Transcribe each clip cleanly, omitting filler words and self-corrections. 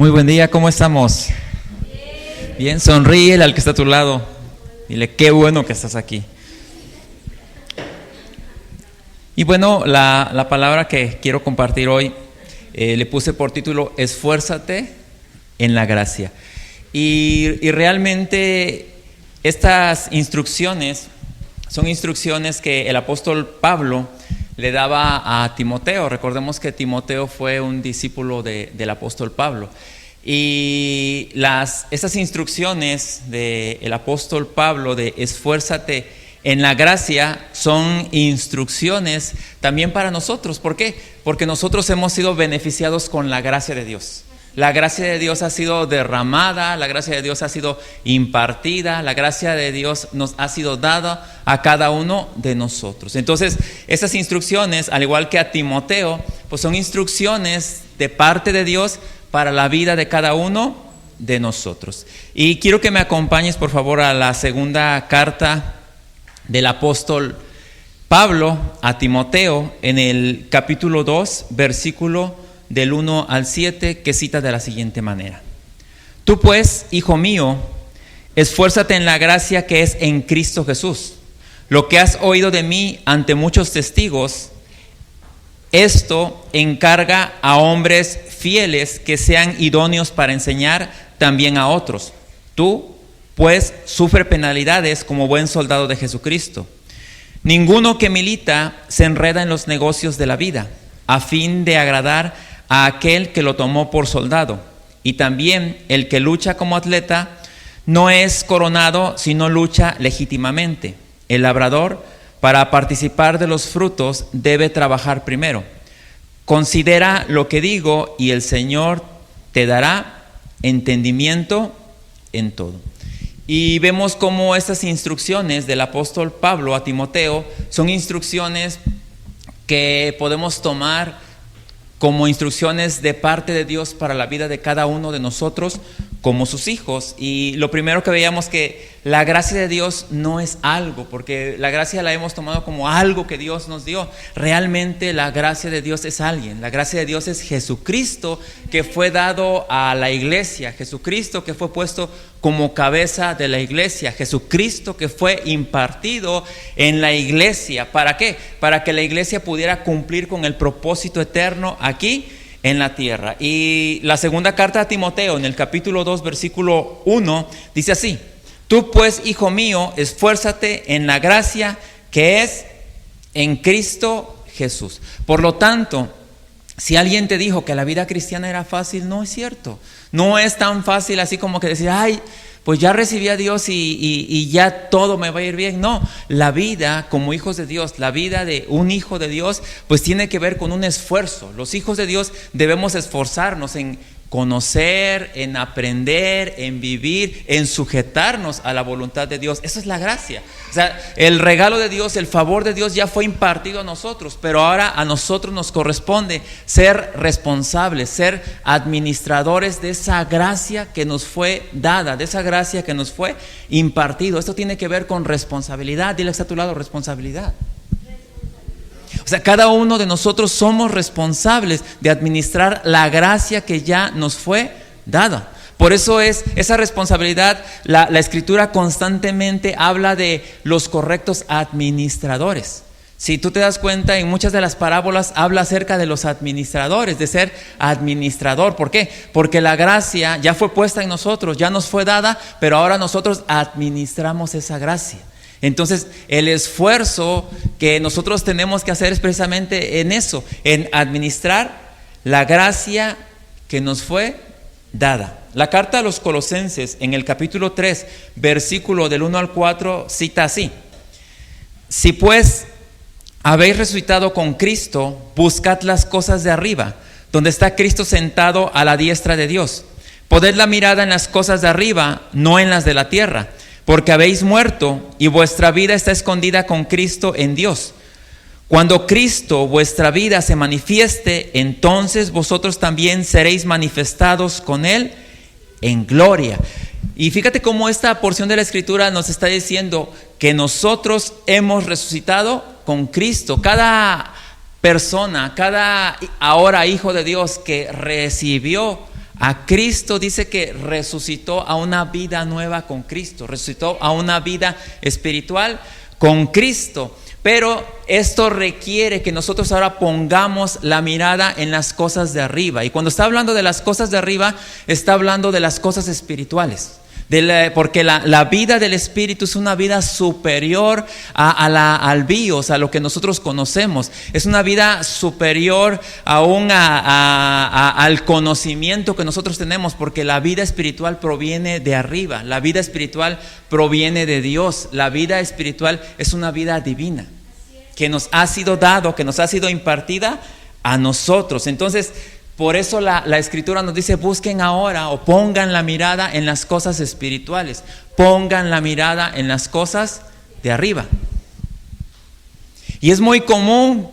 Muy buen día, ¿cómo estamos? Bien, sonríele al que está a tu lado. Dile, qué bueno que estás aquí. Y bueno, la palabra que quiero compartir hoy, le puse por título, esfuérzate en la gracia. Y realmente estas instrucciones son instrucciones que el apóstol Pablo le daba a Timoteo. Recordemos que Timoteo fue un discípulo del apóstol Pablo. Y esas instrucciones del apóstol Pablo de esfuérzate en la gracia son instrucciones también para nosotros. ¿Por qué? Porque nosotros hemos sido beneficiados con la gracia de Dios. La gracia de Dios ha sido derramada, la gracia de Dios ha sido impartida, la gracia de Dios nos ha sido dada a cada uno de nosotros. Entonces, esas instrucciones, al igual que a Timoteo, pues son instrucciones de parte de Dios para la vida de cada uno de nosotros. Y quiero que me acompañes, por favor, a la segunda carta del apóstol Pablo a Timoteo, en el capítulo 2, versículo del 1 al 7, que cita de la siguiente manera: Tú pues, hijo mío, esfuérzate en la gracia que es en Cristo Jesús. Lo que has oído de mí ante muchos testigos, esto encarga a hombres fieles que sean idóneos para enseñar también a otros. Tú, pues, sufre penalidades como buen soldado de Jesucristo. Ninguno que milita se enreda en los negocios de la vida, a fin de agradar a aquel que lo tomó por soldado. Y también el que lucha como atleta no es coronado, sino lucha legítimamente. El labrador, para participar de los frutos, debe trabajar primero. Considera lo que digo y el Señor te dará entendimiento en todo. Y vemos cómo estas instrucciones del apóstol Pablo a Timoteo son instrucciones que podemos tomar como instrucciones de parte de Dios para la vida de cada uno de nosotros como sus hijos. Y lo primero que veíamos, que la gracia de Dios no es algo, porque la gracia la hemos tomado como algo que Dios nos dio. Realmente la gracia de Dios es alguien. La gracia de Dios es Jesucristo, que fue dado a la iglesia. Jesucristo que fue puesto como cabeza de la iglesia. Jesucristo que fue impartido en la iglesia. ¿Para qué? Para que la iglesia pudiera cumplir con el propósito eterno aquí en la tierra. Y la segunda carta a Timoteo, en el capítulo 2, versículo 1, dice así: Tú pues, hijo mío, esfuérzate en la gracia que es en Cristo Jesús. Por lo tanto, si alguien te dijo que la vida cristiana era fácil, no es cierto. No es tan fácil así como que decir, ay, pues ya recibí a Dios y ya todo me va a ir bien. No, la vida como hijos de Dios, la vida de un hijo de Dios, pues tiene que ver con un esfuerzo. Los hijos de Dios debemos esforzarnos en conocer, en aprender, en vivir, en sujetarnos a la voluntad de Dios. Eso es la gracia. O sea, el regalo de Dios, el favor de Dios ya fue impartido a nosotros, pero ahora a nosotros nos corresponde ser responsables, ser administradores de esa gracia que nos fue dada, de esa gracia que nos fue impartido. Esto tiene que ver con responsabilidad. Dile que está a tu lado, responsabilidad. O sea, cada uno de nosotros somos responsables de administrar la gracia que ya nos fue dada. Por eso es esa responsabilidad, la Escritura constantemente habla de los correctos administradores. Si tú te das cuenta, en muchas de las parábolas habla acerca de los administradores, de ser administrador. ¿Por qué? Porque la gracia ya fue puesta en nosotros, ya nos fue dada, pero ahora nosotros administramos esa gracia. Entonces, el esfuerzo que nosotros tenemos que hacer es precisamente en eso, en administrar la gracia que nos fue dada. La carta a los Colosenses, en el capítulo 3, versículo del 1 al 4, cita así: Si pues habéis resucitado con Cristo, buscad las cosas de arriba, donde está Cristo sentado a la diestra de Dios. Poned la mirada en las cosas de arriba, no en las de la tierra, porque habéis muerto y vuestra vida está escondida con Cristo en Dios. Cuando Cristo, vuestra vida, se manifieste, entonces vosotros también seréis manifestados con Él en gloria. Y fíjate cómo esta porción de la Escritura nos está diciendo que nosotros hemos resucitado con Cristo. Cada persona, cada ahora hijo de Dios que recibió A Cristo dice que resucitó a una vida nueva con Cristo, resucitó a una vida espiritual con Cristo. Pero esto requiere que nosotros ahora pongamos la mirada en las cosas de arriba. Y cuando está hablando de las cosas de arriba, está hablando de las cosas espirituales. Porque la vida del Espíritu es una vida superior al bios, a lo que nosotros conocemos. Es una vida superior aún al conocimiento que nosotros tenemos, porque la vida espiritual proviene de arriba. La vida espiritual proviene de Dios. La vida espiritual es una vida divina que nos ha sido dado, que nos ha sido impartida a nosotros. Entonces, por eso la Escritura nos dice: busquen ahora, o pongan la mirada en las cosas espirituales, pongan la mirada en las cosas de arriba. Y es muy común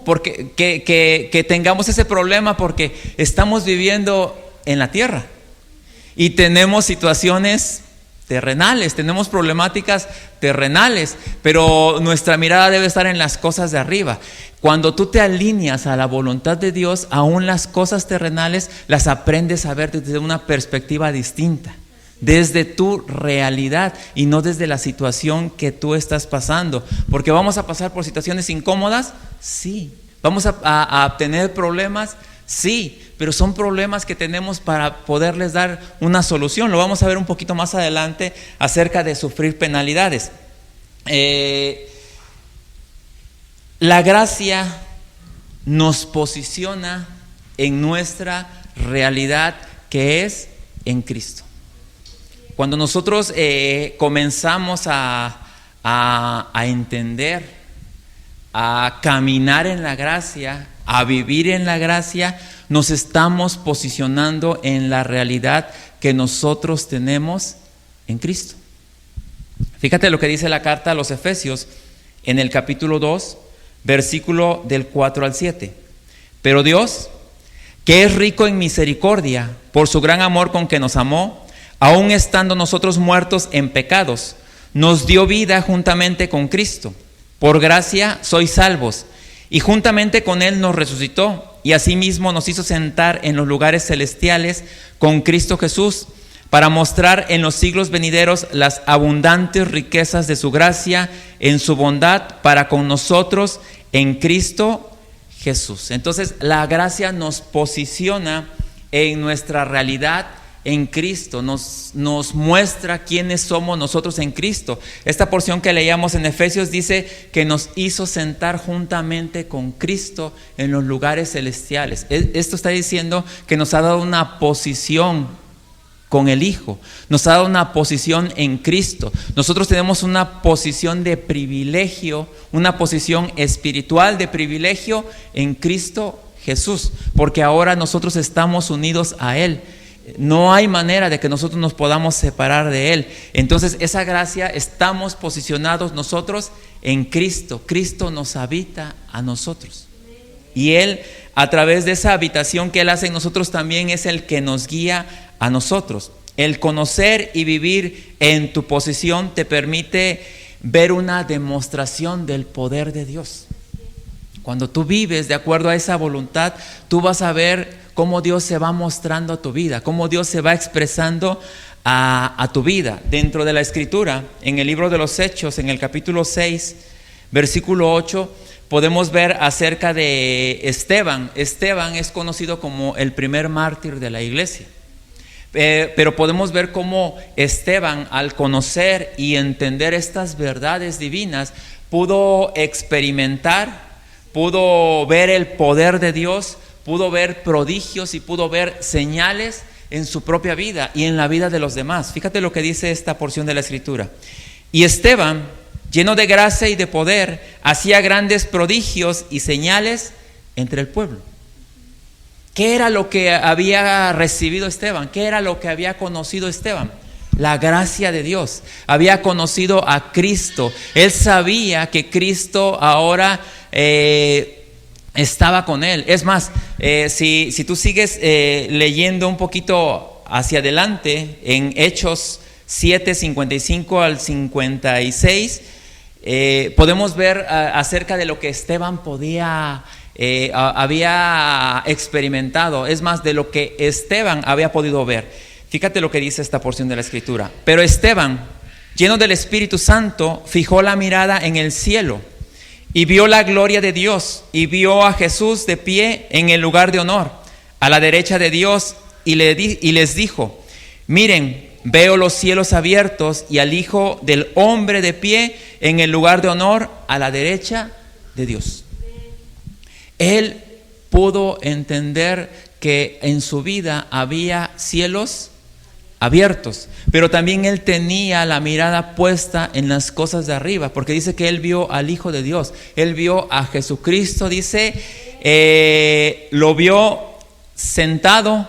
que tengamos ese problema, porque estamos viviendo en la tierra y tenemos situaciones terrenales, tenemos problemáticas terrenales, pero nuestra mirada debe estar en las cosas de arriba. Cuando tú te alineas a la voluntad de Dios, aún las cosas terrenales las aprendes a ver desde una perspectiva distinta, desde tu realidad y no desde la situación que tú estás pasando. Porque vamos a pasar por situaciones incómodas, sí. Vamos a tener problemas, sí, pero son problemas que tenemos para poderles dar una solución. Lo vamos a ver un poquito más adelante acerca de sufrir penalidades. La gracia nos posiciona en nuestra realidad, que es en Cristo. Cuando nosotros comenzamos a entender, a caminar en la gracia, a vivir en la gracia, nos estamos posicionando en la realidad que nosotros tenemos en Cristo. Fíjate lo que dice la carta a los Efesios en el capítulo 2, versículo del 4 al 7. Pero Dios, que es rico en misericordia, por su gran amor con que nos amó, aun estando nosotros muertos en pecados, nos dio vida juntamente con Cristo. Por gracia sois salvos, y juntamente con Él nos resucitó, y asimismo nos hizo sentar en los lugares celestiales con Cristo Jesús, para mostrar en los siglos venideros las abundantes riquezas de su gracia en su bondad para con nosotros en Cristo Jesús. Entonces, la gracia nos posiciona en nuestra realidad en Cristo, nos muestra quiénes somos nosotros en Cristo. Esta porción que leíamos en Efesios dice que nos hizo sentar juntamente con Cristo en los lugares celestiales. Esto está diciendo que nos ha dado una posición con el Hijo, nos ha dado una posición en Cristo. Nosotros tenemos una posición de privilegio, una posición espiritual de privilegio en Cristo Jesús, porque ahora nosotros estamos unidos a Él. No hay manera de que nosotros nos podamos separar de Él. Entonces, esa gracia, estamos posicionados nosotros en Cristo. Cristo nos habita a nosotros. Y Él, a través de esa habitación que Él hace en nosotros, también es el que nos guía a nosotros. El conocer y vivir en tu posición te permite ver una demostración del poder de Dios. Cuando tú vives de acuerdo a esa voluntad, tú vas a ver cómo Dios se va mostrando a tu vida, cómo Dios se va expresando a tu vida. Dentro de la Escritura, en el libro de los Hechos, en el capítulo 6, versículo 8, podemos ver acerca de Esteban. Esteban es conocido como el primer mártir de la iglesia. Pero podemos ver cómo Esteban, al conocer y entender estas verdades divinas, pudo experimentar, pudo ver el poder de Dios, pudo ver prodigios y pudo ver señales en su propia vida y en la vida de los demás. Fíjate lo que dice esta porción de la Escritura. Y Esteban, lleno de gracia y de poder, hacía grandes prodigios y señales entre el pueblo. ¿Qué era lo que había recibido Esteban? ¿Qué era lo que había conocido Esteban? La gracia de Dios. Había conocido a Cristo. Él sabía que Cristo ahora estaba con él. Es más, si tú sigues leyendo un poquito hacia adelante, en Hechos 7, 55 al 56, podemos ver acerca de lo que Esteban podía había experimentado, es más, de lo que Esteban había podido ver. Fíjate lo que dice esta porción de la Escritura. Pero Esteban, lleno del Espíritu Santo, fijó la mirada en el cielo y vio la gloria de Dios y vio a Jesús de pie en el lugar de honor, a la derecha de Dios, y les dijo: miren, veo los cielos abiertos y al Hijo del Hombre de pie en el lugar de honor, a la derecha de Dios. Él pudo entender que en su vida había cielos abiertos, pero también él tenía la mirada puesta en las cosas de arriba, porque dice que él vio al Hijo de Dios, él vio a Jesucristo, dice, lo vio sentado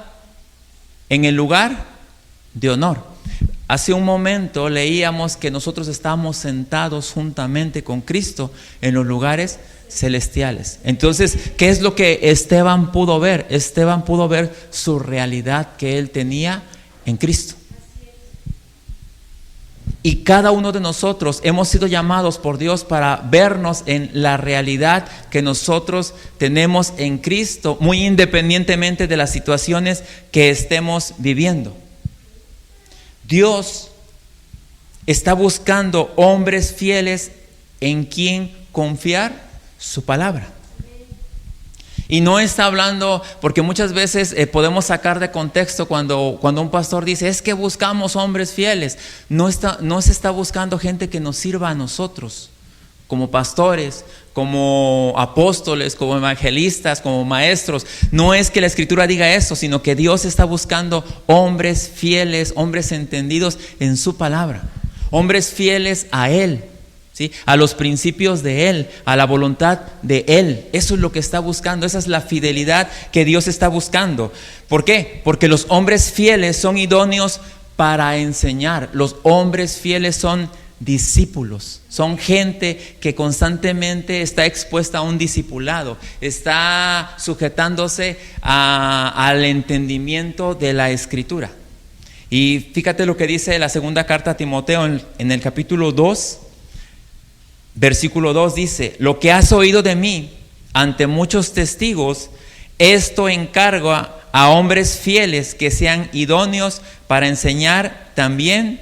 en el lugar de honor. Hace un momento leíamos que nosotros estamos sentados juntamente con Cristo en los lugares celestiales. Entonces, ¿qué es lo que Esteban pudo ver? Esteban pudo ver su realidad que él tenía en Cristo. Y cada uno de nosotros hemos sido llamados por Dios para vernos en la realidad que nosotros tenemos en Cristo, muy independientemente de las situaciones que estemos viviendo. Dios está buscando hombres fieles en quien confiar su palabra. Y no está hablando, porque muchas veces podemos sacar de contexto cuando un pastor dice, es que buscamos hombres fieles. No se está buscando gente que nos sirva a nosotros, como pastores, como apóstoles, como evangelistas, como maestros. No es que la Escritura diga eso, sino que Dios está buscando hombres fieles, hombres entendidos en su palabra, hombres fieles a Él, ¿sí? A los principios de Él, a la voluntad de Él. Eso es lo que está buscando, esa es la fidelidad que Dios está buscando. ¿Por qué? Porque los hombres fieles son idóneos para enseñar. Los hombres fieles son discípulos, son gente que constantemente está expuesta a un discipulado, está sujetándose al entendimiento de la Escritura. Y fíjate lo que dice la segunda carta a Timoteo en el capítulo 2, versículo 2, dice: lo que has oído de mí ante muchos testigos, esto encargo a hombres fieles que sean idóneos para enseñar también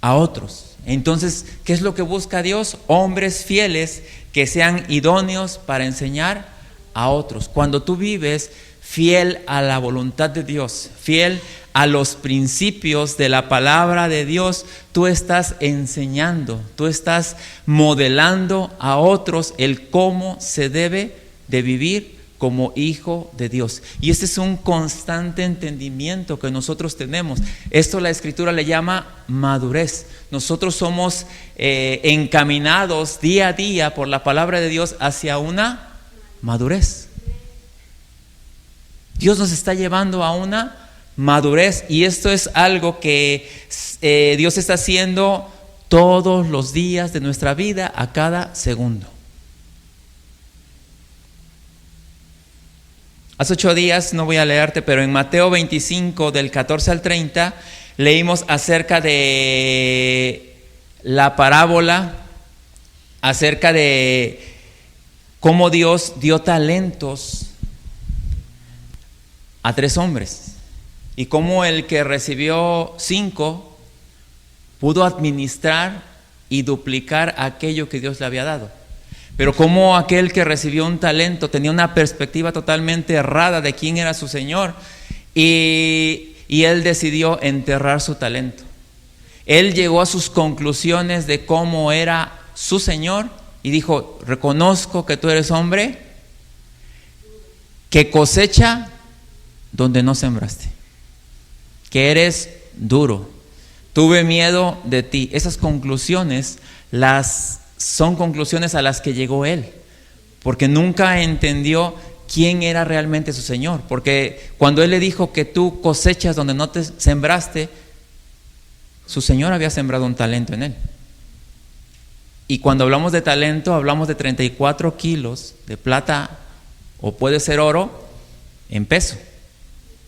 a otros. Entonces, ¿qué es lo que busca Dios? Hombres fieles que sean idóneos para enseñar a otros. Cuando tú vives fiel a la voluntad de Dios, fiel a los principios de la palabra de Dios, tú estás enseñando, tú estás modelando a otros el cómo se debe de vivir como hijo de Dios. Y este es un constante entendimiento que nosotros tenemos. Esto la Escritura le llama madurez. Nosotros somos encaminados día a día por la palabra de Dios hacia una madurez. Dios nos está llevando a una madurez, y esto es algo que Dios está haciendo todos los días de nuestra vida, a cada segundo. Hace 8 días, no voy a leerte, pero en Mateo 25, del 14 al 30, leímos acerca de la parábola, acerca de cómo Dios dio talentos a 3 hombres, y cómo el que recibió 5 pudo administrar y duplicar aquello que Dios le había dado. Pero como aquel que recibió un talento tenía una perspectiva totalmente errada de quién era su Señor, y él decidió enterrar su talento. Él llegó a sus conclusiones de cómo era su Señor y dijo: reconozco que tú eres hombre que cosecha donde no sembraste, que eres duro, tuve miedo de ti. Esas conclusiones son conclusiones a las que llegó él, porque nunca entendió quién era realmente su Señor. Porque cuando él le dijo que tú cosechas donde no te sembraste, su Señor había sembrado un talento en él. Y cuando hablamos de talento, hablamos de 34 kilos de plata, o puede ser oro, en peso.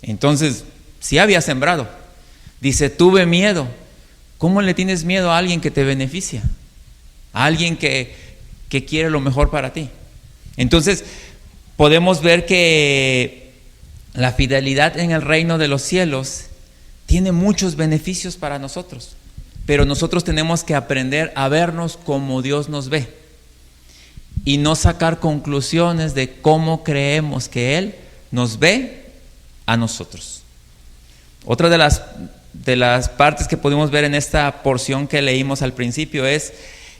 Entonces, sí había sembrado. Dice: tuve miedo. ¿Cómo le tienes miedo a alguien que te beneficia? A alguien que quiere lo mejor para ti. Entonces, podemos ver que la fidelidad en el reino de los cielos tiene muchos beneficios para nosotros, pero nosotros tenemos que aprender a vernos como Dios nos ve y no sacar conclusiones de cómo creemos que Él nos ve a nosotros. Otra de las partes que pudimos ver en esta porción que leímos al principio es,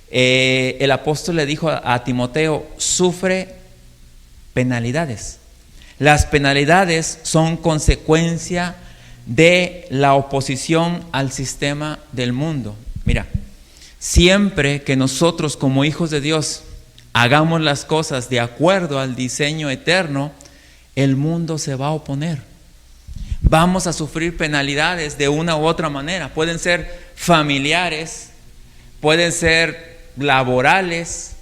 el apóstol le dijo a Timoteo, sufre penalidades. Las penalidades son consecuencia de la oposición al sistema del mundo. Mira, siempre que nosotros como hijos de Dios hagamos las cosas de acuerdo al diseño eterno, el mundo se va a oponer. Vamos a sufrir penalidades de una u otra manera. Pueden ser familiares, pueden ser laborales,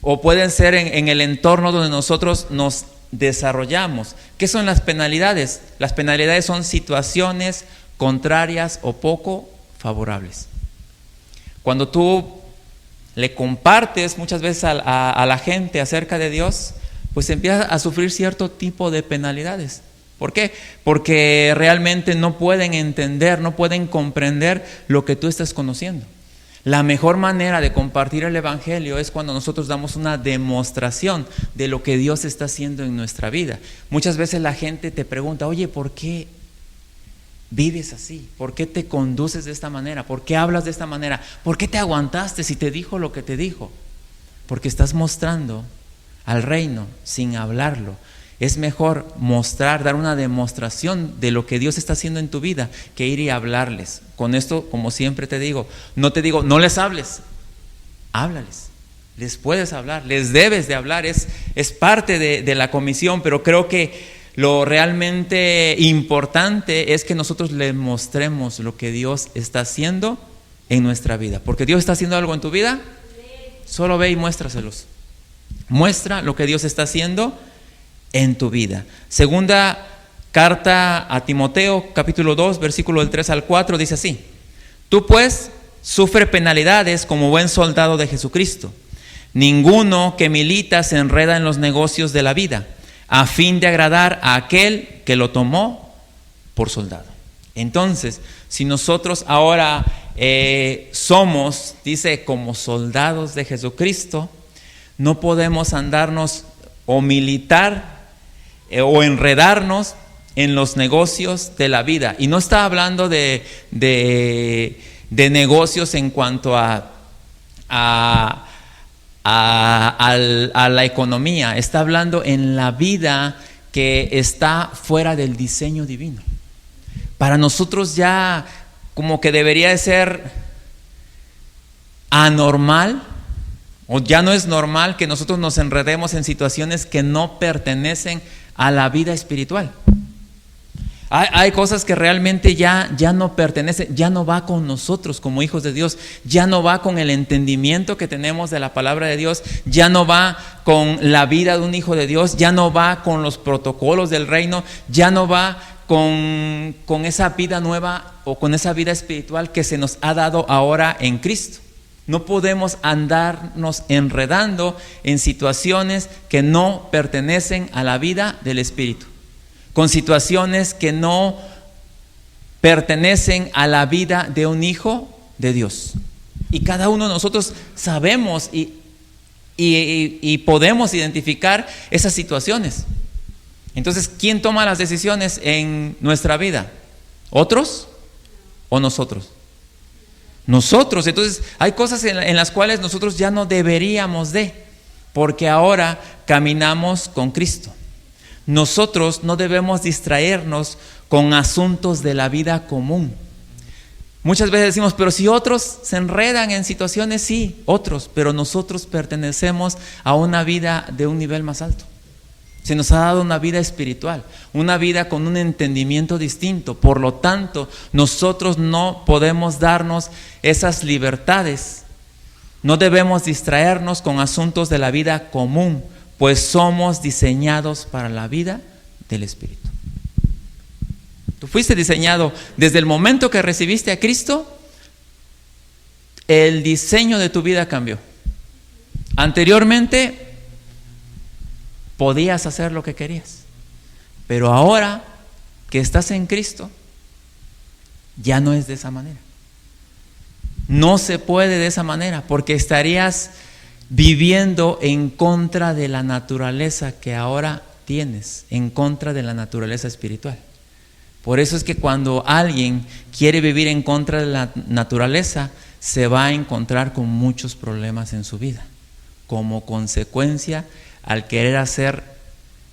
o pueden ser en el entorno donde nosotros nos desarrollamos. ¿Qué son las penalidades? Las penalidades son situaciones contrarias o poco favorables. Cuando tú le compartes muchas veces a la gente acerca de Dios, pues empieza a sufrir cierto tipo de penalidades. ¿Por qué? Porque realmente no pueden entender, no pueden comprender lo que tú estás conociendo. La mejor manera de compartir el evangelio es cuando nosotros damos una demostración de lo que Dios está haciendo en nuestra vida. Muchas veces la gente te pregunta, oye, ¿por qué vives así? ¿Por qué te conduces de esta manera? ¿Por qué hablas de esta manera? ¿Por qué te aguantaste si te dijo lo que te dijo? Porque estás mostrando al reino sin hablarlo. Es mejor mostrar, dar una demostración de lo que Dios está haciendo en tu vida que ir y hablarles. Con esto, como siempre te digo, no les hables, háblales. Les puedes hablar, les debes de hablar, es parte de la comisión, pero creo que lo realmente importante es que nosotros les mostremos lo que Dios está haciendo en nuestra vida. Porque Dios está haciendo algo en tu vida, solo ve y muéstraselos. Muestra lo que Dios está haciendo en tu vida. Segunda carta a Timoteo, capítulo 2, versículo del 3 al 4, dice así: tú pues sufre penalidades como buen soldado de Jesucristo. Ninguno que milita se enreda en los negocios de la vida, a fin de agradar a aquel que lo tomó por soldado. Entonces, si nosotros ahora somos, dice, como soldados de Jesucristo, no podemos andarnos o militar o enredarnos en los negocios de la vida. Y no está hablando de negocios en cuanto a la economía. Está hablando en la vida que está fuera del diseño divino. Para nosotros ya como que debería de ser anormal, o ya no es normal que nosotros nos enredemos en situaciones que no pertenecen a la vida espiritual. Hay cosas que realmente ya no pertenecen, ya no va con nosotros como hijos de Dios, ya no va con el entendimiento que tenemos de la palabra de Dios, ya no va con la vida de un hijo de Dios, ya no va con los protocolos del reino, ya no va con esa vida nueva o con esa vida espiritual que se nos ha dado ahora en Cristo. No podemos andarnos enredando en situaciones que no pertenecen a la vida del Espíritu, con situaciones que no pertenecen a la vida de un hijo de Dios. Y cada uno de nosotros sabemos y podemos identificar esas situaciones. Entonces, ¿quién toma las decisiones en nuestra vida? ¿Otros o nosotros? Nosotros. Entonces hay cosas en las cuales nosotros ya no deberíamos porque ahora caminamos con Cristo. Nosotros no debemos distraernos con asuntos de la vida común. Muchas veces decimos, pero si otros se enredan en situaciones, sí, otros, pero nosotros pertenecemos a una vida de un nivel más alto. Se nos ha dado una vida espiritual, una vida con un entendimiento distinto. Por lo tanto, nosotros no podemos darnos esas libertades. No debemos distraernos con asuntos de la vida común, pues somos diseñados para la vida del Espíritu. Tú fuiste diseñado desde el momento que recibiste a Cristo, el diseño de tu vida cambió. Anteriormente, podías hacer lo que querías. Pero ahora que estás en Cristo, ya no es de esa manera. No se puede de esa manera, porque estarías viviendo en contra de la naturaleza que ahora tienes, en contra de la naturaleza espiritual. Por eso es que cuando alguien quiere vivir en contra de la naturaleza, se va a encontrar con muchos problemas en su vida, como consecuencia al querer hacer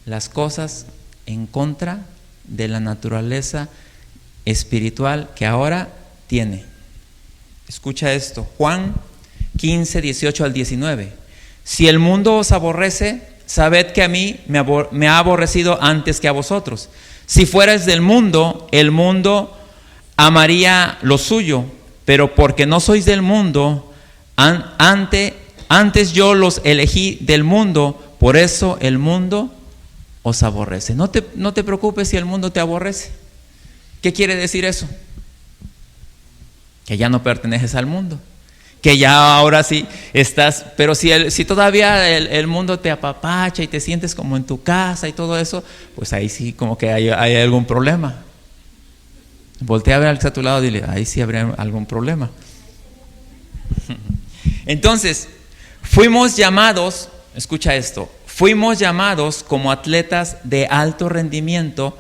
las cosas en contra de la naturaleza espiritual que ahora tiene. Escucha esto, Juan 15, 18 al 19. Si el mundo os aborrece, sabed que a mí me ha aborrecido antes que a vosotros. Si fuerais del mundo, el mundo amaría lo suyo, pero porque no sois del mundo, antes yo los elegí del mundo, por eso el mundo os aborrece. No te preocupes si el mundo te aborrece. ¿Qué quiere decir eso? Que ya no perteneces al mundo, que ya ahora sí estás, pero si todavía el mundo te apapacha y te sientes como en tu casa y todo eso, pues ahí sí como que hay algún problema. Voltea a ver al que está a tu lado y dile, ahí sí habría algún problema. Entonces, fuimos llamados, escucha esto, fuimos llamados como atletas de alto rendimiento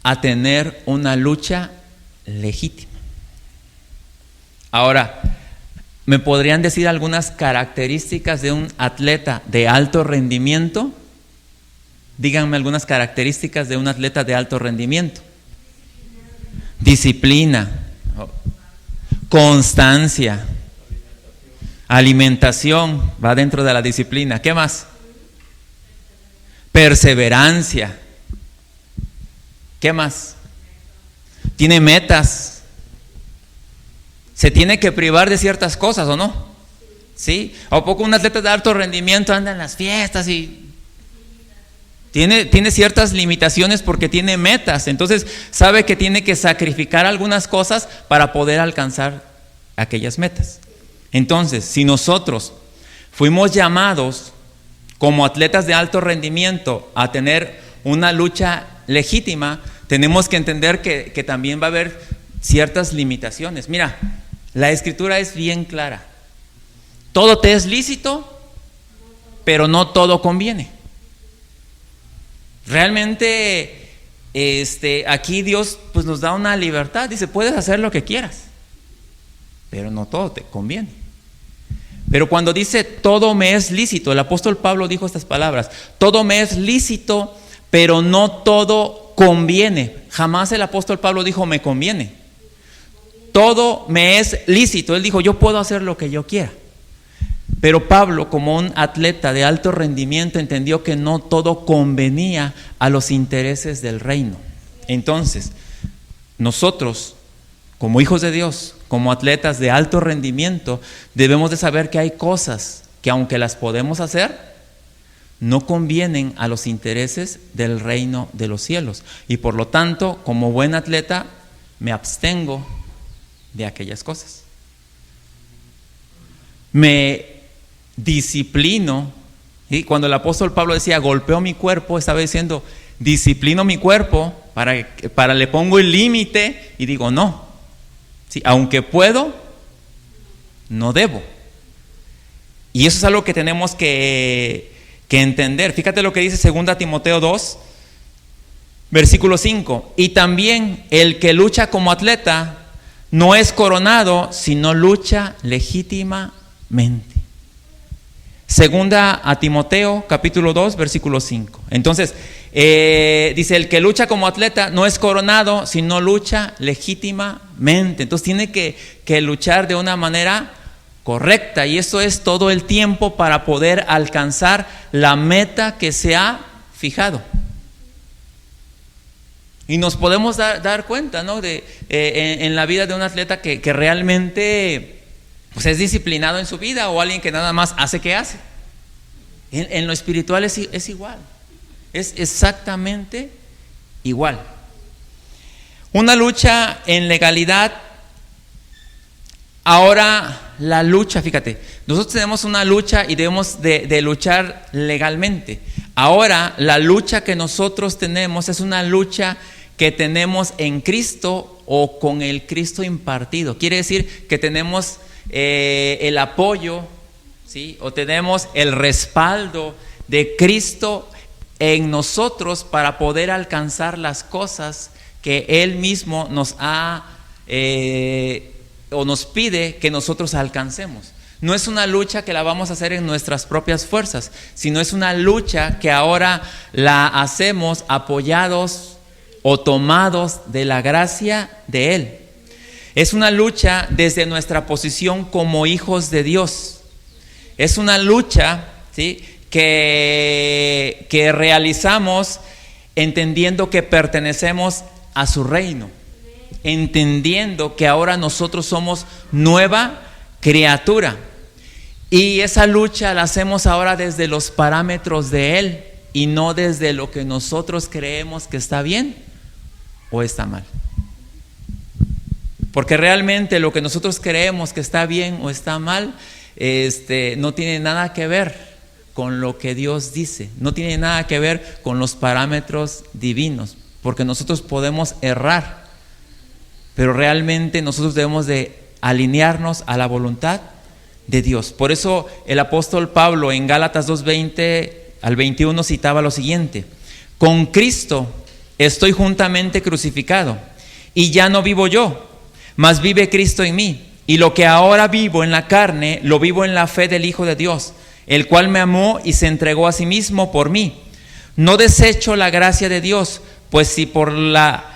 a tener una lucha legítima. Ahora, ¿me podrían decir algunas características de un atleta de alto rendimiento? Díganme algunas características de un atleta de alto rendimiento. Disciplina, constancia, alimentación, va dentro de la disciplina. ¿Qué más? Perseverancia. ¿Qué más? Tiene metas. ¿Se tiene que privar de ciertas cosas o no? ¿Sí? ¿A poco un atleta de alto rendimiento anda en las fiestas y tiene ciertas limitaciones porque tiene metas? Entonces sabe que tiene que sacrificar algunas cosas para poder alcanzar aquellas metas. Entonces, si nosotros fuimos llamados como atletas de alto rendimiento a tener una lucha legítima, tenemos que entender que también va a haber ciertas limitaciones. Mira, la Escritura es bien clara. Todo te es lícito, pero no todo conviene. Realmente, aquí Dios pues nos da una libertad. Dice, puedes hacer lo que quieras, pero no todo te conviene. Pero cuando dice todo me es lícito, el apóstol Pablo dijo estas palabras: todo me es lícito, pero no todo conviene. Jamás el apóstol Pablo dijo me conviene. Todo me es lícito. Él dijo, yo puedo hacer lo que yo quiera. Pero Pablo, como un atleta de alto rendimiento, entendió que no todo convenía a los intereses del reino. Entonces, nosotros, como hijos de Dios, como atletas de alto rendimiento, debemos de saber que hay cosas que, aunque las podemos hacer, no convienen a los intereses del reino de los cielos. Y por lo tanto, como buen atleta, me abstengo de aquellas cosas. Me disciplino. Y cuando el apóstol Pablo decía golpeo mi cuerpo, estaba diciendo disciplino mi cuerpo para le pongo el límite y digo no. Sí, aunque puedo, no debo. Y eso es algo que tenemos que entender. Fíjate lo que dice 2 Timoteo 2, versículo 5. Y también el que lucha como atleta no es coronado, sino lucha legítimamente. 2 Timoteo capítulo 2, versículo 5. Entonces, dice, el que lucha como atleta no es coronado, sino lucha legítimamente. Entonces tiene que luchar de una manera correcta, y eso es todo el tiempo para poder alcanzar la meta que se ha fijado. Y nos podemos dar cuenta, ¿no? En la vida de un atleta que realmente pues es disciplinado en su vida, o alguien que nada más hace que hace. En lo espiritual es igual, es exactamente igual. Una lucha en legalidad. Ahora la lucha, fíjate, nosotros tenemos una lucha y debemos de luchar legalmente. Ahora, la lucha que nosotros tenemos es una lucha que tenemos en Cristo o con el Cristo impartido. Quiere decir que tenemos el apoyo, ¿sí? O tenemos el respaldo de Cristo en nosotros para poder alcanzar las cosas que Él mismo nos ha o nos pide que nosotros alcancemos. No es una lucha que la vamos a hacer en nuestras propias fuerzas, sino es una lucha que ahora la hacemos apoyados o tomados de la gracia de Él. Es una lucha desde nuestra posición como hijos de Dios. Es una lucha, ¿sí?, que realizamos entendiendo que pertenecemos a su reino, entendiendo que ahora nosotros somos nueva criatura. Y esa lucha la hacemos ahora desde los parámetros de Él y no desde lo que nosotros creemos que está bien o está mal. Porque realmente lo que nosotros creemos que está bien o está mal, no tiene nada que ver con lo que Dios dice, no tiene nada que ver con los parámetros divinos, porque nosotros podemos errar, pero realmente nosotros debemos de alinearnos a la voluntad de Dios. Por eso el apóstol Pablo en Gálatas 2:20 al 21 citaba lo siguiente: con Cristo estoy juntamente crucificado, y ya no vivo yo, mas vive Cristo en mí. Y lo que ahora vivo en la carne, lo vivo en la fe del Hijo de Dios, el cual me amó y se entregó a sí mismo por mí. No desecho la gracia de Dios, pues si por la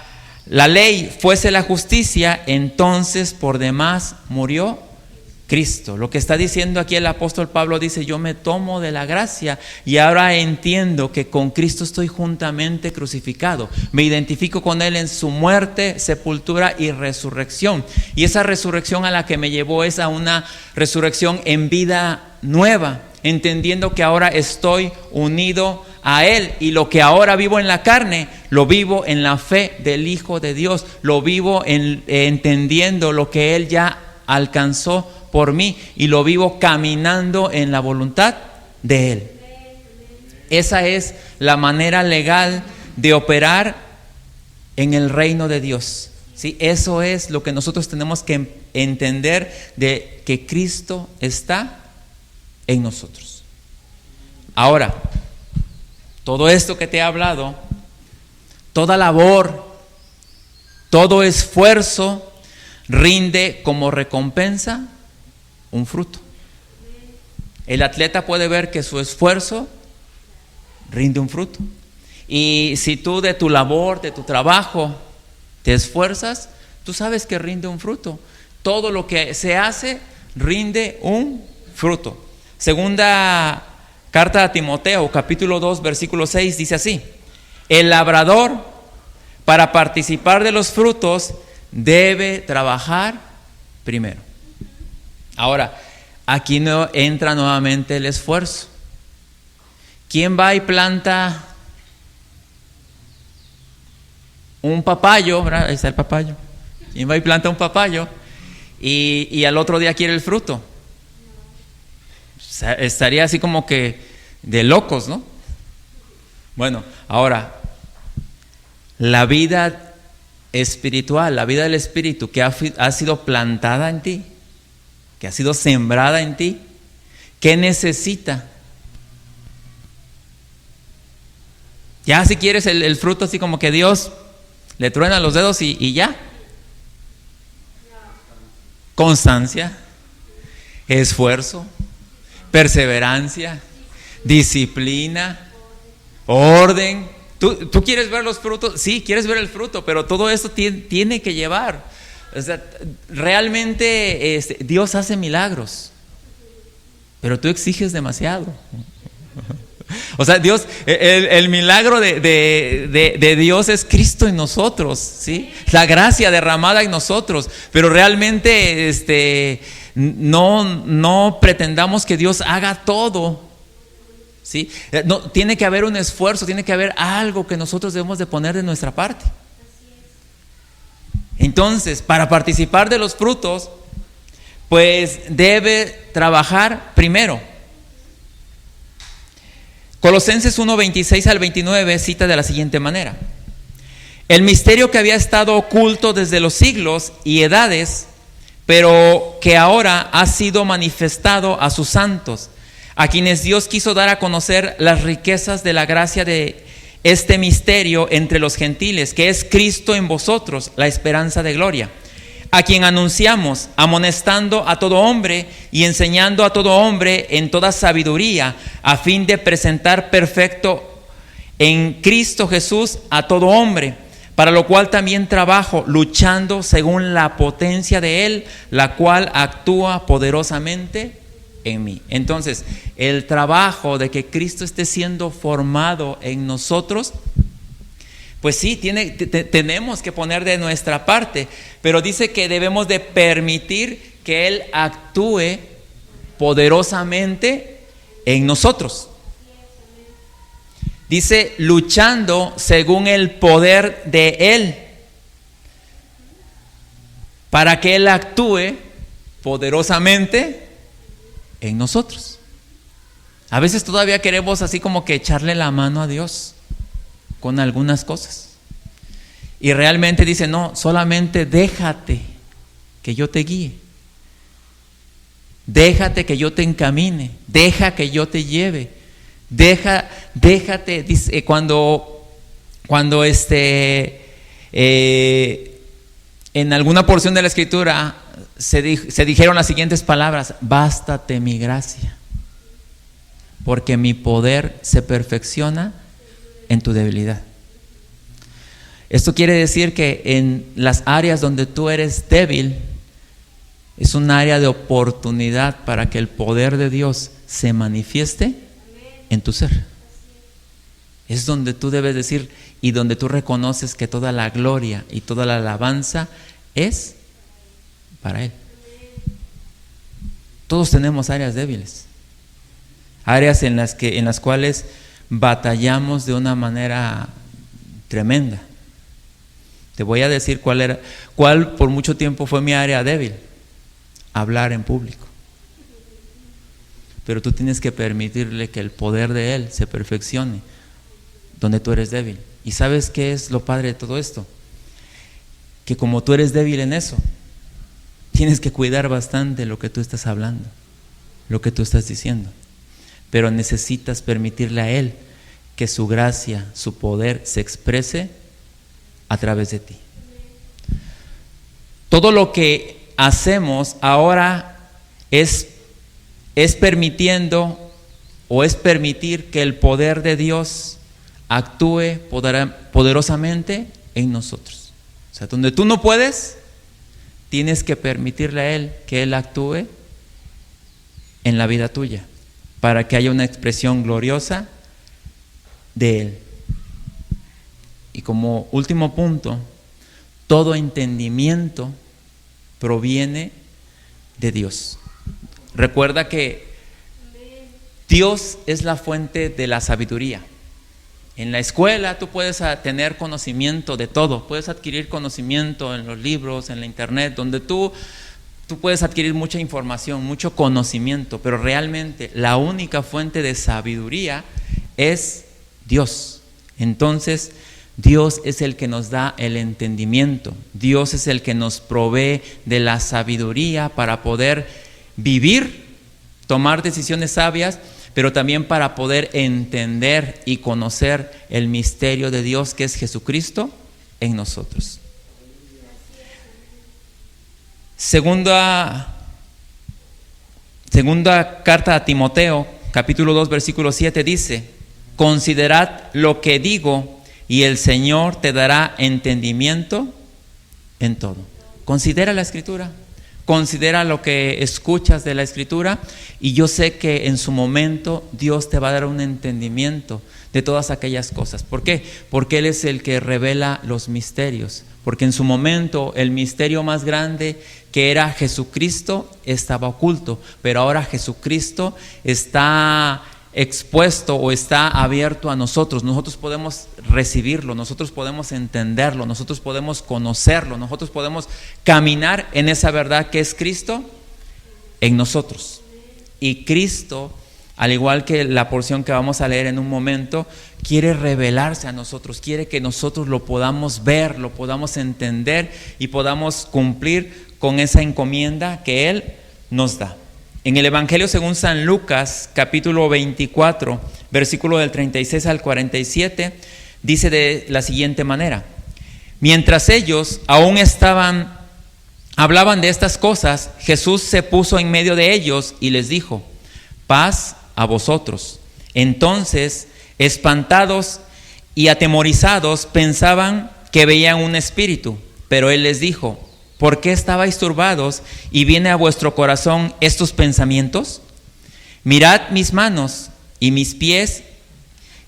ley fuese la justicia, entonces por demás murió Cristo. Lo que está diciendo aquí el apóstol Pablo dice: yo me tomo de la gracia y ahora entiendo que con Cristo estoy juntamente crucificado. Me identifico con Él en su muerte, sepultura y resurrección. Y esa resurrección a la que me llevó es a una resurrección en vida nueva, entendiendo que ahora estoy unido a Él, y lo que ahora vivo en la carne, lo vivo en la fe del Hijo de Dios, lo vivo entendiendo lo que Él ya alcanzó por mí, y lo vivo caminando en la voluntad de Él. Esa es la manera legal de operar en el reino de Dios, ¿sí? Eso es lo que nosotros tenemos que entender, de que Cristo está en nosotros. Ahora, todo esto que te he hablado, toda labor, todo esfuerzo rinde como recompensa un fruto. El atleta puede ver que su esfuerzo rinde un fruto. Y si tú de tu labor, de tu trabajo, te esfuerzas, tú sabes que rinde un fruto. Todo lo que se hace rinde un fruto. Segunda carta a Timoteo, capítulo 2, versículo 6, dice así: el labrador, para participar de los frutos, debe trabajar primero. Ahora, aquí no entra nuevamente el esfuerzo. ¿Quién va y planta un papayo? ¿Verdad? Ahí está el papayo. ¿Quién va y planta un papayo y al otro día quiere el fruto? O sea, estaría así como que de locos, ¿no? Bueno, ahora, la vida espiritual, la vida del Espíritu que ha sido plantada en ti, que ha sido sembrada en ti, ¿qué necesita? Ya si quieres el fruto así como que Dios le truena los dedos y ya. Constancia, esfuerzo, perseverancia, disciplina, orden. ¿Tú quieres ver los frutos? Sí, quieres ver el fruto, pero todo esto tiene que llevar. O sea, realmente Dios hace milagros, pero tú exiges demasiado. O sea, Dios, el milagro de Dios es Cristo en nosotros, ¿sí? La gracia derramada en nosotros, pero realmente no pretendamos que Dios haga todo, ¿sí? No, tiene que haber un esfuerzo, tiene que haber algo que nosotros debemos de poner de nuestra parte. Entonces, para participar de los frutos, pues debe trabajar primero. Colosenses 1, 26 al 29 cita de la siguiente manera: el misterio que había estado oculto desde los siglos y edades, pero que ahora ha sido manifestado a sus santos, a quienes Dios quiso dar a conocer las riquezas de la gracia de este misterio entre los gentiles, que es Cristo en vosotros, la esperanza de gloria, a quien anunciamos, amonestando a todo hombre y enseñando a todo hombre en toda sabiduría, a fin de presentar perfecto en Cristo Jesús a todo hombre, para lo cual también trabajo, luchando según la potencia de Él, la cual actúa poderosamente en mí. Entonces, el trabajo de que Cristo esté siendo formado en nosotros, pues sí, tenemos que poner de nuestra parte, pero dice que debemos de permitir que Él actúe poderosamente en nosotros. Dice, luchando según el poder de Él, para que Él actúe poderosamente en nosotros. A veces todavía queremos así como que echarle la mano a Dios con algunas cosas. Y realmente dice, no, solamente déjate que yo te guíe. Déjate que yo te encamine. Deja que yo te lleve. Déjate, dice, cuando en alguna porción de la Escritura se dijeron las siguientes palabras: bástate mi gracia, porque mi poder se perfecciona en tu debilidad. Esto quiere decir que en las áreas donde tú eres débil, es un área de oportunidad para que el poder de Dios se manifieste en tu ser. Es donde tú debes decir y donde tú reconoces que toda la gloria y toda la alabanza es para Él. Todos tenemos áreas débiles, áreas en las cuales batallamos de una manera tremenda. Te voy a decir cuál por mucho tiempo fue mi área débil: hablar en público. Pero tú tienes que permitirle que el poder de Él se perfeccione donde tú eres débil. ¿Y sabes qué es lo padre de todo esto? Que como tú eres débil en eso, tienes que cuidar bastante lo que tú estás hablando, lo que tú estás diciendo. Pero necesitas permitirle a Él que su gracia, su poder se exprese a través de ti. Todo lo que hacemos ahora es permitiendo o es permitir que el poder de Dios actúe poderosamente en nosotros. O sea, donde tú no puedes, tienes que permitirle a Él que Él actúe en la vida tuya, para que haya una expresión gloriosa de Él. Y como último punto, todo entendimiento proviene de Dios. Recuerda que Dios es la fuente de la sabiduría. En la escuela tú puedes tener conocimiento de todo, puedes adquirir conocimiento en los libros, en la internet, donde tú puedes adquirir mucha información, mucho conocimiento, pero realmente la única fuente de sabiduría es Dios. Entonces, Dios es el que nos da el entendimiento, Dios es el que nos provee de la sabiduría para poder vivir, tomar decisiones sabias, pero también para poder entender y conocer el misterio de Dios, que es Jesucristo en nosotros. Segunda carta a Timoteo, capítulo 2, versículo 7 dice: considerad lo que digo y el Señor te dará entendimiento en todo. Considera la Escritura, considera lo que escuchas de la Escritura, y yo sé que en su momento Dios te va a dar un entendimiento de todas aquellas cosas. ¿Por qué? Porque Él es el que revela los misterios. Porque en su momento el misterio más grande, que era Jesucristo, estaba oculto, pero ahora Jesucristo está expuesto o está abierto a nosotros. Nosotros podemos recibirlo, nosotros podemos entenderlo, nosotros podemos conocerlo, nosotros podemos caminar en esa verdad que es Cristo en nosotros. Y Cristo al igual que la porción que vamos a leer en un momento, quiere revelarse a nosotros, quiere que nosotros lo podamos ver, lo podamos entender y podamos cumplir con esa encomienda que Él nos da. En el Evangelio según San Lucas, capítulo 24, versículo del 36 al 47, dice de la siguiente manera: mientras ellos aún hablaban de estas cosas, Jesús se puso en medio de ellos y les dijo: paz a vosotros. Entonces, espantados y atemorizados, pensaban que veían un espíritu, pero Él les dijo: ¿por qué estabais turbados y viene a vuestro corazón estos pensamientos? Mirad mis manos y mis pies,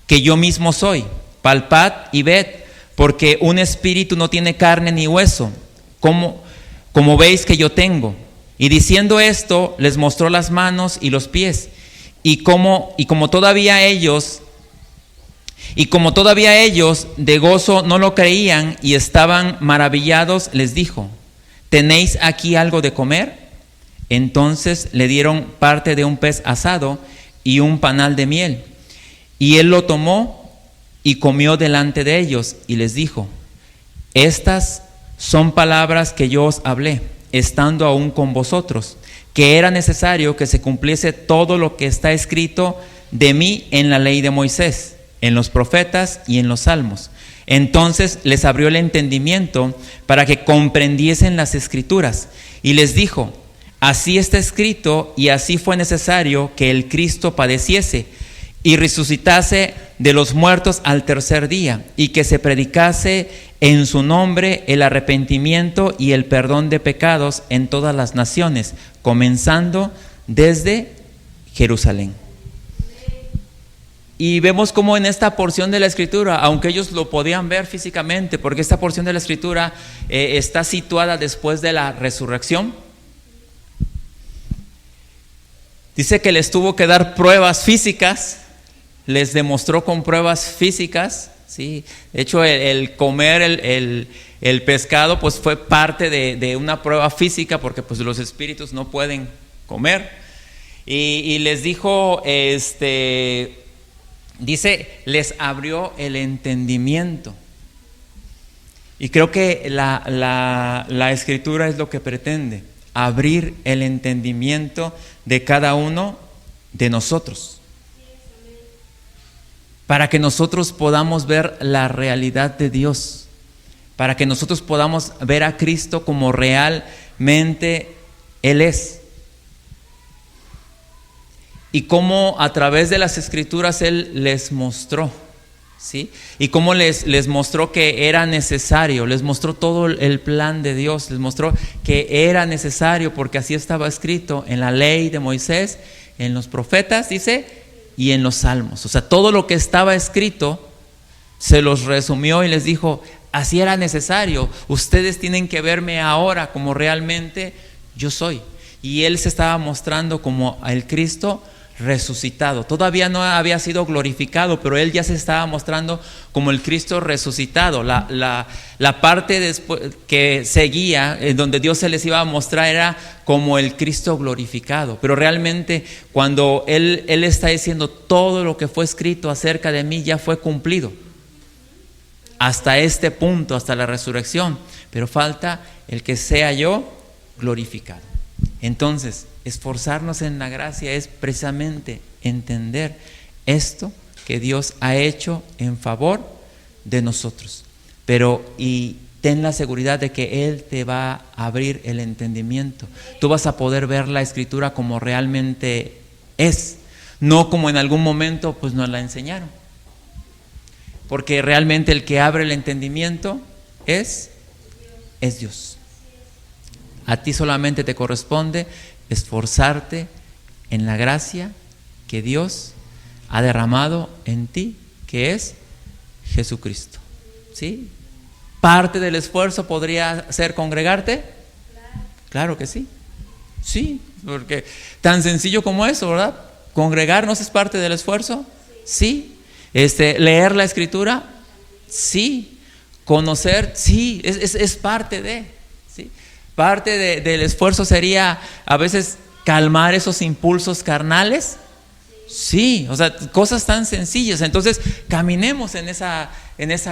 que yo mismo soy. Palpad y ved, porque un espíritu no tiene carne ni hueso, como veis que yo tengo. Y diciendo esto, les mostró las manos y los pies. Y como todavía ellos de gozo no lo creían y estaban maravillados, les dijo: ¿tenéis aquí algo de comer? Entonces le dieron parte de un pez asado y un panal de miel. Y él lo tomó y comió delante de ellos y les dijo: estas son palabras que yo os hablé, estando aún con vosotros, que era necesario que se cumpliese todo lo que está escrito de mí en la ley de Moisés, en los profetas y en los salmos. Entonces les abrió el entendimiento para que comprendiesen las escrituras y les dijo: así está escrito y así fue necesario que el Cristo padeciese y resucitase de los muertos al tercer día, y que se predicase en su nombre el arrepentimiento y el perdón de pecados en todas las naciones, comenzando desde Jerusalén. Y vemos cómo en esta porción de la Escritura, aunque ellos lo podían ver físicamente, porque esta porción de la Escritura está situada después de la resurrección, dice que les tuvo que dar pruebas físicas, les demostró con pruebas físicas, ¿sí? De hecho, el comer el pescado pues fue parte de una prueba física, porque pues los espíritus no pueden comer. Y les dijo, dice, les abrió el entendimiento. Y creo que la Escritura es lo que pretende, abrir el entendimiento de cada uno de nosotros, para que nosotros podamos ver la realidad de Dios, para que nosotros podamos ver a Cristo como realmente Él es. Y cómo a través de las Escrituras Él les mostró, ¿sí? Y cómo les mostró que era necesario, les mostró todo el plan de Dios, les mostró que era necesario, porque así estaba escrito en la ley de Moisés, en los profetas, dice, y en los salmos. O sea, todo lo que estaba escrito se los resumió y les dijo: así era necesario, ustedes tienen que verme ahora como realmente yo soy. Y Él se estaba mostrando como el Cristo resucitado. Todavía no había sido glorificado, pero Él ya se estaba mostrando como el Cristo resucitado. La parte después que seguía, donde Dios se les iba a mostrar, era como el Cristo glorificado. Pero realmente cuando Él está diciendo: todo lo que fue escrito acerca de mí ya fue cumplido hasta este punto, hasta la resurrección, pero falta el que sea yo glorificado. Entonces, esforzarnos en la gracia es precisamente entender esto que Dios ha hecho en favor de nosotros. Pero y ten la seguridad de que Él te va a abrir el entendimiento. Tú vas a poder ver la Escritura como realmente es, no como en algún momento pues nos la enseñaron. Porque realmente el que abre el entendimiento es Dios. A ti solamente te corresponde esforzarte en la gracia que Dios ha derramado en ti, que es Jesucristo. ¿Sí? ¿Parte del esfuerzo podría ser congregarte? Claro que sí. Sí, porque tan sencillo como eso, ¿verdad? ¿Congregarnos es parte del esfuerzo? Sí. ¿Leer la Escritura? Sí. ¿Conocer? Sí, es parte de, ¿sí? Parte del esfuerzo sería a veces calmar esos impulsos carnales. Sí, o sea, cosas tan sencillas. Entonces, caminemos en esa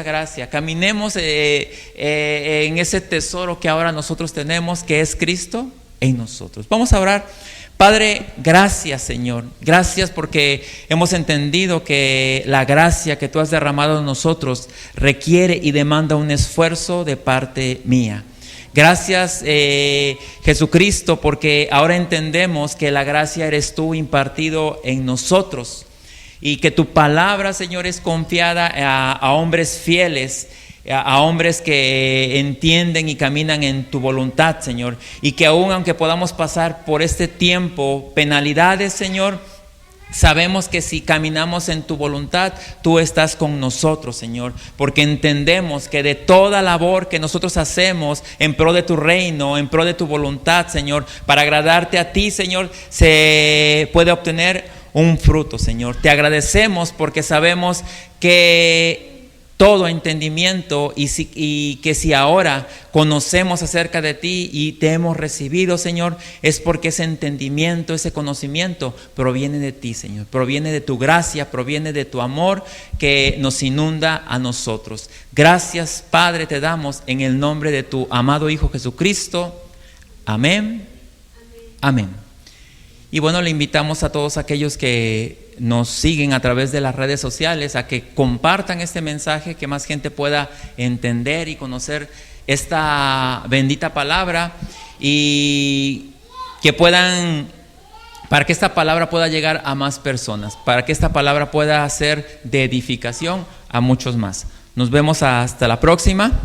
gracia, caminemos en ese tesoro que ahora nosotros tenemos, que es Cristo en nosotros. Vamos a orar. Padre, gracias, Señor. Gracias porque hemos entendido que la gracia que tú has derramado en nosotros requiere y demanda un esfuerzo de parte mía. Gracias, Jesucristo, porque ahora entendemos que la gracia eres tú impartido en nosotros y que tu palabra, Señor, es confiada a hombres fieles, a hombres que entienden y caminan en tu voluntad, Señor, y que aunque podamos pasar por este tiempo penalidades, Señor, sabemos que si caminamos en tu voluntad, tú estás con nosotros, Señor, porque entendemos que de toda labor que nosotros hacemos en pro de tu reino, en pro de tu voluntad, Señor, para agradarte a ti, Señor, se puede obtener un fruto, Señor. Te agradecemos porque sabemos que todo entendimiento y que si ahora conocemos acerca de ti y te hemos recibido, Señor, es porque ese entendimiento, ese conocimiento proviene de ti, Señor, proviene de tu gracia, proviene de tu amor que nos inunda a nosotros. Gracias, Padre, te damos en el nombre de tu amado Hijo Jesucristo. Amén. Amén. Y bueno, le invitamos a todos aquellos que nos siguen a través de las redes sociales a que compartan este mensaje, que más gente pueda entender y conocer esta bendita palabra y que puedan, para que esta palabra pueda llegar a más personas, para que esta palabra pueda ser de edificación a muchos más. Nos vemos hasta la próxima.